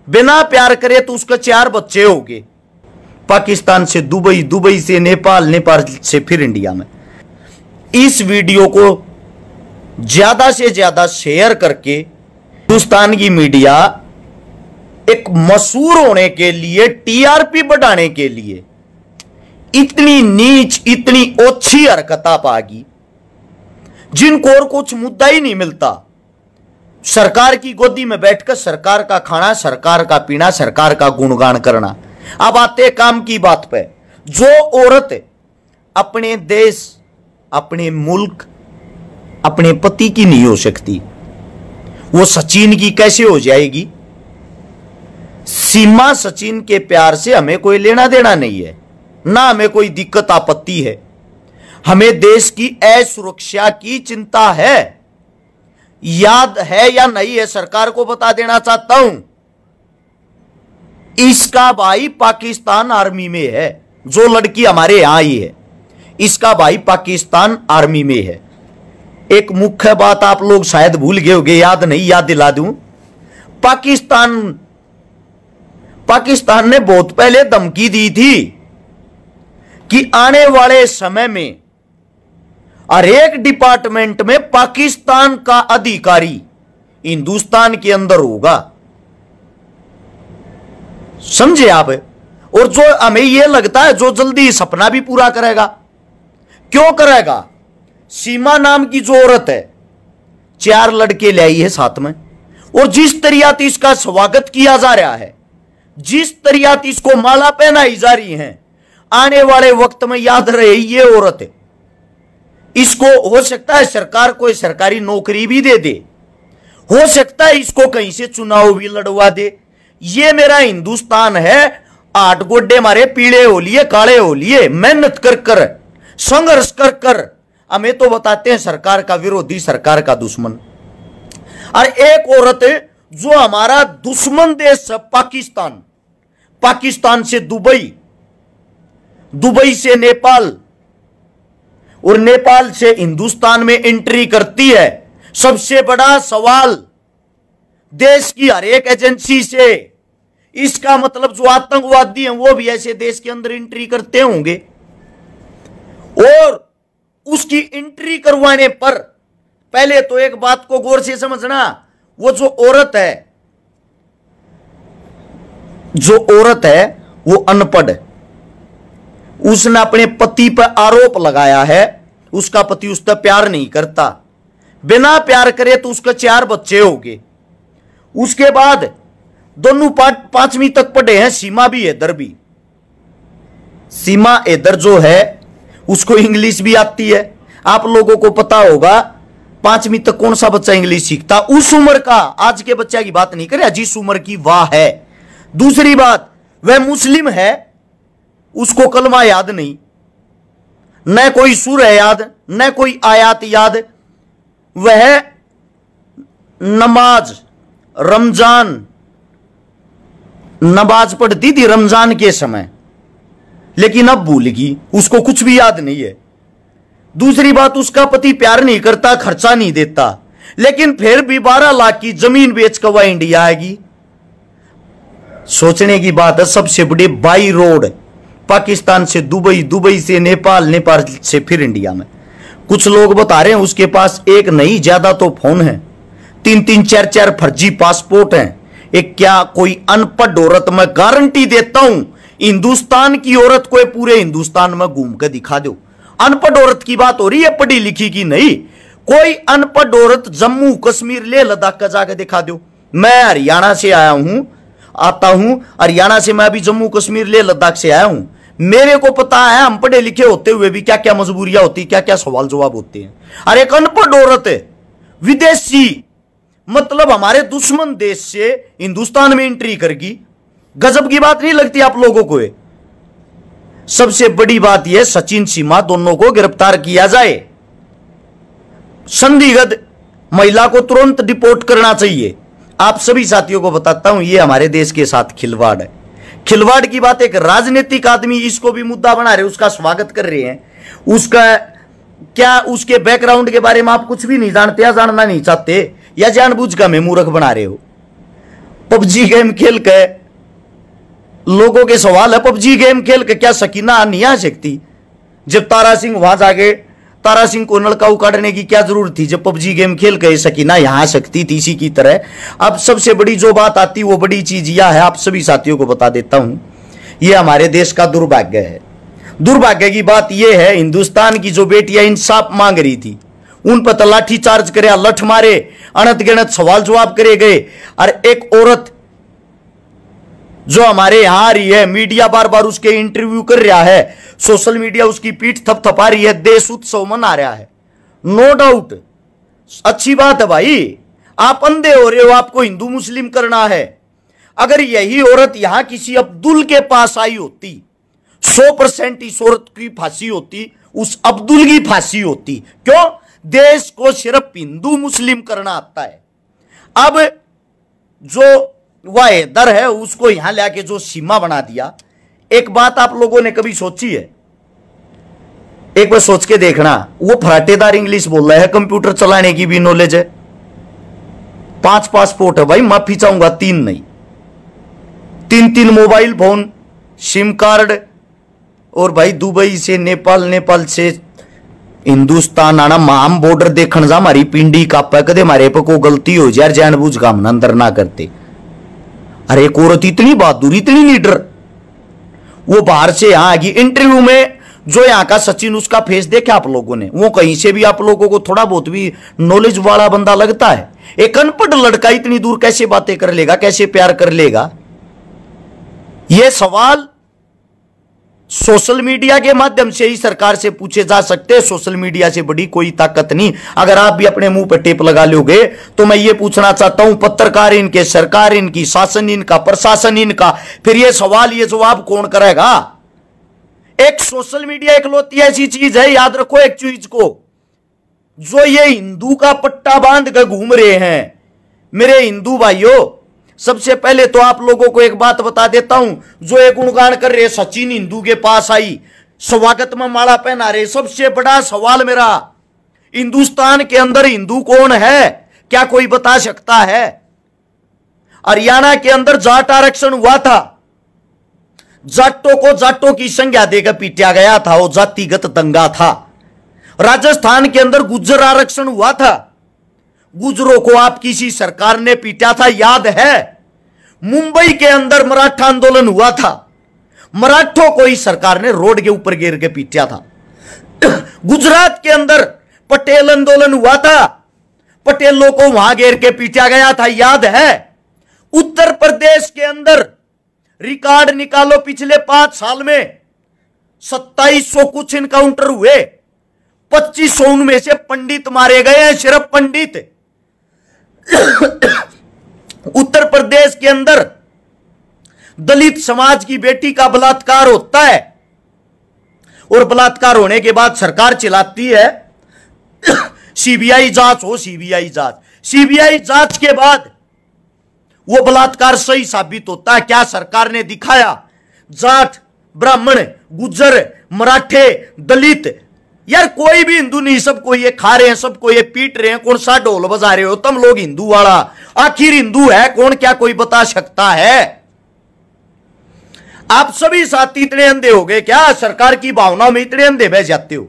बिना प्यार करे तो उसके 4 बच्चे हो गए। पाकिस्तान से दुबई, दुबई से नेपाल, नेपाल से फिर इंडिया में। इस वीडियो को ज्यादा से ज्यादा शेयर करके हिंदुस्तान की मीडिया एक मशहूर होने के लिए, टीआरपी बढ़ाने के लिए इतनी नीच, इतनी ओछी हरकता पागी जिनको और कुछ मुद्दा ही नहीं मिलता। सरकार की गोदी में बैठकर सरकार का खाना, सरकार का पीना, सरकार का गुणगान करना। अब आते काम की बात पे। जो औरत अपने देश, अपने मुल्क, अपने पति की नहीं हो सकती, वो सचिन की कैसे हो जाएगी? सीमा सचिन के प्यार से हमें कोई लेना देना नहीं है, ना हमें कोई दिक्कत आपत्ति है। हमें देश की असुरक्षा की चिंता है। याद है या नहीं है, सरकार को बता देना चाहता हूं, इसका भाई पाकिस्तान आर्मी में है। जो लड़की हमारे यहां आई है, इसका भाई पाकिस्तान आर्मी में है। एक मुख्य बात आप लोग शायद भूल गए होंगे, याद नहीं, याद दिला दूं। पाकिस्तान ने बहुत पहले धमकी दी थी कि आने वाले समय में हर एक डिपार्टमेंट में पाकिस्तान का अधिकारी हिंदुस्तान के अंदर होगा। समझे आप? और जो हमें यह लगता है जो जल्दी सपना भी पूरा करेगा। क्यों करेगा? सीमा नाम की जो औरत है, 4 लड़के ले आई है साथ में, और जिस तरीका से इसका स्वागत किया जा रहा है, जिस तरीका से इसको माला पहनाई जा रही है, आने वाले वक्त में याद रहे ये औरत, इसको हो सकता है सरकार कोई सरकारी नौकरी भी दे दे, हो सकता है इसको कहीं से चुनाव भी लड़वा दे। ये मेरा हिंदुस्तान है, 8 गोड्डे हमारे पीले हो लिए, काले हो लिए, मेहनत कर कर, संघर्ष कर कर हमें तो बताते हैं सरकार का विरोधी, सरकार का दुश्मन। और एक औरत जो हमारा दुश्मन देश है पाकिस्तान, पाकिस्तान से दुबई, दुबई से नेपाल और नेपाल से हिंदुस्तान में एंट्री करती है। सबसे बड़ा सवाल देश की हर एक एजेंसी से, इसका मतलब जो आतंकवादी हैं वो भी ऐसे देश के अंदर एंट्री करते होंगे। और उसकी एंट्री करवाने पर पहले तो एक बात को गौर से समझना, वो जो औरत है वो अनपढ़ है। उसने अपने पति पर आरोप लगाया है उसका पति उससे प्यार नहीं करता, बिना प्यार करे तो उसके 4 बच्चे हो गए। उसके बाद दोनों 5वीं तक पढ़े हैं। सीमा भी इधर भी, सीमा इधर जो है उसको इंग्लिश भी आती है। आप लोगों को पता होगा 5वीं तक कौन सा बच्चा इंग्लिश सीखता? उस उम्र का, आज के बच्चा की बात नहीं करे, जिस उम्र की वाह है। दूसरी बात, वह मुस्लिम है, उसको कलमा याद नहीं, न कोई सूर है याद, न कोई आयात याद। वह नमाज, रमजान नमाज पढ़ती थी रमजान के समय, लेकिन अब भूल गई, उसको कुछ भी याद नहीं है। दूसरी बात, उसका पति प्यार नहीं करता, खर्चा नहीं देता, लेकिन फिर भी 12 लाख की जमीन बेच कर वह इंडिया आएगी। सोचने की बात है। सबसे बड़ी बाई रोड पाकिस्तान से दुबई, दुबई से नेपाल, नेपाल से फिर इंडिया में। कुछ लोग बता रहे हैं उसके पास एक नहीं, ज्यादा तो फोन है, 3-3, 4-4 फर्जी पासपोर्ट हैं। एक क्या कोई अनपढ़ औरत, मैं गारंटी देता हूं हिंदुस्तान की औरत को पूरे हिंदुस्तान में घूम कर दिखा दो। अनपढ़ औरत की बात हो रही है, पढ़ी लिखी की नहीं। कोई अनपढ़ औरत जम्मू कश्मीर ले लद्दाख का जाकर दिखा दो। मैं हरियाणा से आया हूं, आता हूं हरियाणा से, मैं अभी जम्मू कश्मीर ले लद्दाख से आया हूं। मेरे को पता है हम पढ़े लिखे होते हुए भी क्या क्या मजबूरियां होती, क्या क्या सवाल जवाब होते हैं। अरे एक अनपढ़ औरत है, विदेशी, मतलब हमारे दुश्मन देश से हिंदुस्तान में एंट्री करगी। गजब की बात नहीं लगती आप लोगों को? सबसे बड़ी बात यह, सचिन सीमा दोनों को गिरफ्तार किया जाए। संदिग्ध महिला को तुरंत डिपोर्ट करना चाहिए। आप सभी साथियों को बताता हूं, यह हमारे देश के साथ खिलवाड़ है। खिलवाड़ की बात, एक राजनीतिक आदमी इसको भी मुद्दा बना रहे, उसका स्वागत कर रहे हैं। उसका क्या, उसके बैकग्राउंड के बारे में आप कुछ भी नहीं जानते या जानना नहीं चाहते, या जानबूझ कर हमें मूर्ख बना रहे हो। पबजी गेम खेल के लोगों के सवाल है, पबजी गेम खेल के क्या सकीना नहीं आ सकती? जब तारा सिंह वहां जाके तारा सिंह को नलका उकाड़ने की क्या जरूरत थी? जब पबजी गेम खेल के सकीना यहां आ सकती थी इसी की तरह। अब सबसे बड़ी जो बात आती वो बड़ी चीज यह है, आप सभी साथियों को बता देता हूं, यह हमारे देश का दुर्भाग्य है। दुर्भाग्य की बात यह है, हिंदुस्तान की जो बेटियां इंसाफ मांग रही थी उन पर लाठी चार्ज करे, लठ मारे, अनंत गिनत सवाल जवाब करे गए। और एक औरत जो हमारे यहां आ रही है, मीडिया बार बार उसके इंटरव्यू कर रहा है, सोशल मीडिया उसकी पीठ थपथपा रही है, देश उत्सव मना रहा है। नो डाउट अच्छी बात है भाई, आप अंधे हो रहे हो, आपको हिंदू मुस्लिम करना है। अगर यही औरत यहां किसी अब्दुल के पास आई होती, 100% इस औरत की फांसी होती, उस अब्दुल की फांसी होती। क्यों? देश को सिर्फ हिंदू मुस्लिम करना आता है। अब जो वह हैदर है उसको यहां लाके जो सीमा बना दिया, एक बात आप लोगों ने कभी सोची है? एक बार सोच के देखना, वो फराटेदार इंग्लिश बोल रहा है, कंप्यूटर चलाने की भी नॉलेज है, 5 पासपोर्ट है भाई, माफी चाहूंगा 3 नहीं, 3 मोबाइल फोन, सिम कार्ड, और भाई दुबई से नेपाल, नेपाल से हिंदुस्तान आना, हम बॉर्डर देखने जा, हमारी पिंडी का कदे हमारे पे को गलती हो जाए, जानबूझ का हम अंदर ना करते। अरे एक औरत इतनी बहादुर, इतनी लीडर, वो बाहर से यहां आएगी। इंटरव्यू में जो यहां का सचिन, उसका फेस देखा आप लोगों ने? वो कहीं से भी आप लोगों को थोड़ा बहुत भी नॉलेज वाला बंदा लगता है? एक अनपढ़ लड़का इतनी दूर कैसे बातें कर लेगा, कैसे प्यार कर लेगा? ये सवाल सोशल मीडिया के माध्यम से ही सरकार से पूछे जा सकते हैं। सोशल मीडिया से बड़ी कोई ताकत नहीं। अगर आप भी अपने मुंह पर टेप लगा लोगे तो मैं ये पूछना चाहता हूं, पत्रकार इनके, सरकार इनकी, शासन इनका, प्रशासन इनका, फिर ये सवाल ये जवाब कौन करेगा? एक सोशल मीडिया इकलौती ऐसी चीज है, याद रखो एक चीज को, जो ये हिंदू का पट्टा बांध कर घूम रहे हैं। मेरे हिंदू भाइयों, सबसे पहले तो आप लोगों को एक बात बता देता हूं, जो एक गुणगान कर रहे सचिन हिंदू के पास आई, स्वागत में माला पहना रहे। सबसे बड़ा सवाल मेरा, हिंदुस्तान के अंदर हिंदू कौन है? क्या कोई बता सकता है? हरियाणा के अंदर जाट आरक्षण हुआ था, जाटों को जाटों की संज्ञा देकर पीटा गया था, वो जातिगत दंगा था। राजस्थान के अंदर गुज्जर आरक्षण हुआ था, गुजरों को आप किसी सरकार ने पीटा था, याद है? मुंबई के अंदर मराठा आंदोलन हुआ था, मराठों को ही सरकार ने रोड के ऊपर गिर के पीटा था। गुजरात के अंदर पटेल आंदोलन हुआ था, पटेलों को वहां घेर के पीटा गया था, याद है? उत्तर प्रदेश के अंदर रिकॉर्ड निकालो, पिछले 5 साल में 2700 कुछ इनकाउंटर हुए, 2500 उनमें से पंडित मारे गए हैं, सिर्फ पंडित। उत्तर प्रदेश के अंदर दलित समाज की बेटी का बलात्कार होता है, और बलात्कार होने के बाद सरकार चिल्लाती है सीबीआई जांच हो, सीबीआई जांच। सीबीआई जांच के बाद वो बलात्कार सही साबित होता है। क्या सरकार ने दिखाया? जाट, ब्राह्मण, गुज्जर, मराठे, दलित, यार कोई भी हिंदू नहीं, सबको ये खा रहे हैं, सबको ये पीट रहे हैं। कौन सा ढोल बजा रहे हो तुम लोग हिंदू वाला? आखिर हिंदू है कौन? क्या कोई बता सकता है? आप सभी साथी इतने अंधे हो गए क्या? सरकार की भावनाओं में इतने अंधे बह जाते हो?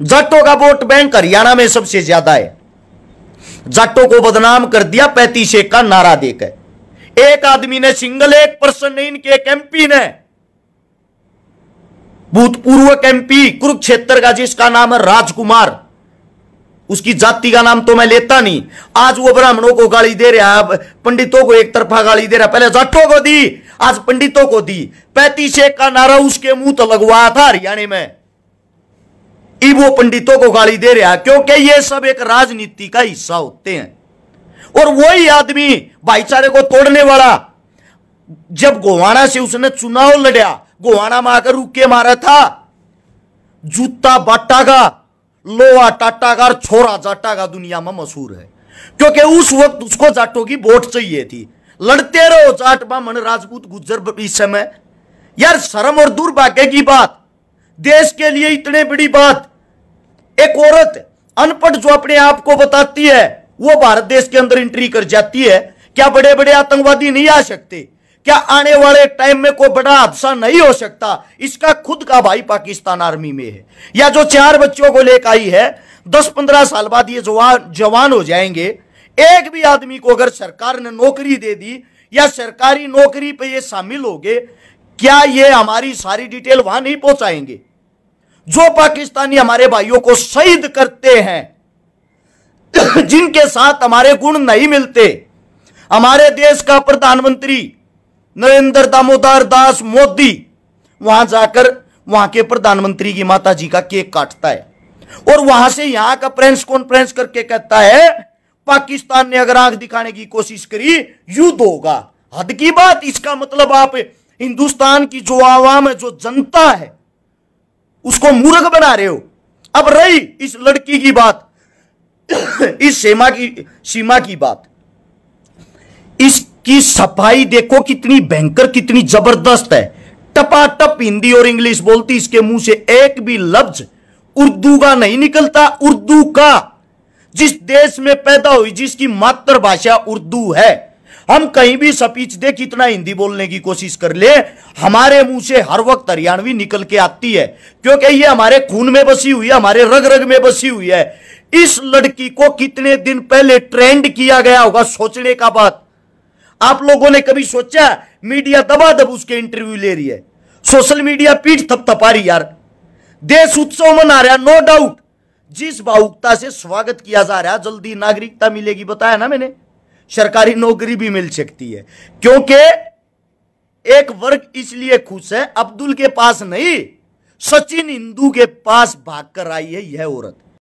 जाटों का वोट बैंक हरियाणा में सबसे ज्यादा है। जाटों को बदनाम कर दिया 35 का नारा देकर। एक आदमी ने, सिंगल एक पर्सन ने, इनके एक एमपी ने, भूतपूर्व एमपी कुरुक्षेत्र का, जिसका नाम है राजकुमार, उसकी जाति का नाम तो मैं लेता नहीं, आज वो ब्राह्मणों को गाली दे रहा है, पंडितों को एक तरफा गाली दे रहा है। पहले जाटों को दी, आज पंडितों को दी। 35 का नारा उसके मुंह तो लगवाया था हरियाणा में, अब वो पंडितों को गाली दे रहा है, क्योंकि ये सब एक राजनीति का हिस्सा होते हैं। और वही आदमी भाईचारे को तोड़ने वाला, जब गोवाना से उसने चुनाव लड़ा, गोवाना में आकर रुके मारा था, जूता बाटा का, लोहा टाटा का, छोरा जाटा का दुनिया में मशहूर है, क्योंकि उस वक्त उसको जाटों की वोट चाहिए थी। लड़ते रहो जाट, ब्राह्मण, राजपूत, गुज्जर। इस समय यार शर्म और दुर्भाग्य की बात, देश के लिए इतने बड़ी बात, एक औरत अनपढ़ जो अपने आप को बताती है, वो भारत देश के अंदर एंट्री कर जाती है। क्या बड़े बड़े आतंकवादी नहीं आ सकते? क्या आने वाले टाइम में कोई बड़ा हादसा नहीं हो सकता? इसका खुद का भाई पाकिस्तान आर्मी में है। या जो 4 बच्चों को लेकर आई है, 10-15 साल बाद ये जवान हो जाएंगे। एक भी आदमी को अगर सरकार ने नौकरी दे दी या सरकारी नौकरी पे ये शामिल हो गए, क्या ये हमारी सारी डिटेल वहां नहीं पहुंचाएंगे? जो पाकिस्तानी हमारे भाइयों को शहीद करते हैं, जिनके साथ हमारे गुण नहीं मिलते, हमारे देश का प्रधानमंत्री नरेंद्र दामोदर दास मोदी वहां जाकर वहां के प्रधानमंत्री की माता जी का केक काटता है और वहां से यहां का प्रेस कॉन्फ्रेंस करके कहता है पाकिस्तान ने अगर आंख दिखाने की कोशिश करी युद्ध होगा। हद की बात। इसका मतलब आप हिंदुस्तान की जो आवाम है, जो जनता है, उसको मूर्ख बना रहे हो। अब रही इस लड़की की बात, इस सीमा की बात, इसकी सफाई देखो कितनी भयंकर, कितनी जबरदस्त है। टपाटप हिंदी और इंग्लिश बोलती, इसके मुंह से एक भी लफ्ज उर्दू का नहीं निकलता। उर्दू का, जिस देश में पैदा हुई, जिसकी मातृभाषा उर्दू है, हम कहीं भी स्पीच दे, कितना हिंदी बोलने की कोशिश कर ले, हमारे मुंह से हर वक्त हरियाणवी निकल के आती है, क्योंकि ये हमारे खून में बसी हुई है, हमारे रग रग में बसी हुई है। इस लड़की को कितने दिन पहले ट्रेंड किया गया होगा, सोचने का बात। आप लोगों ने कभी सोचा? मीडिया दबादब उसके इंटरव्यू ले रही है, सोशल मीडिया पीठ थपथपा रही। यार देश उत्सव मना रहा, नो डाउट। जिस भावुकता से स्वागत किया जा रहा है, जल्दी नागरिकता मिलेगी, बताया ना मैंने, सरकारी नौकरी भी मिल सकती है, क्योंकि एक वर्ग इसलिए खुश है, अब्दुल के पास नहीं, सचिन हिंदू के पास भागकर आई है यह औरत।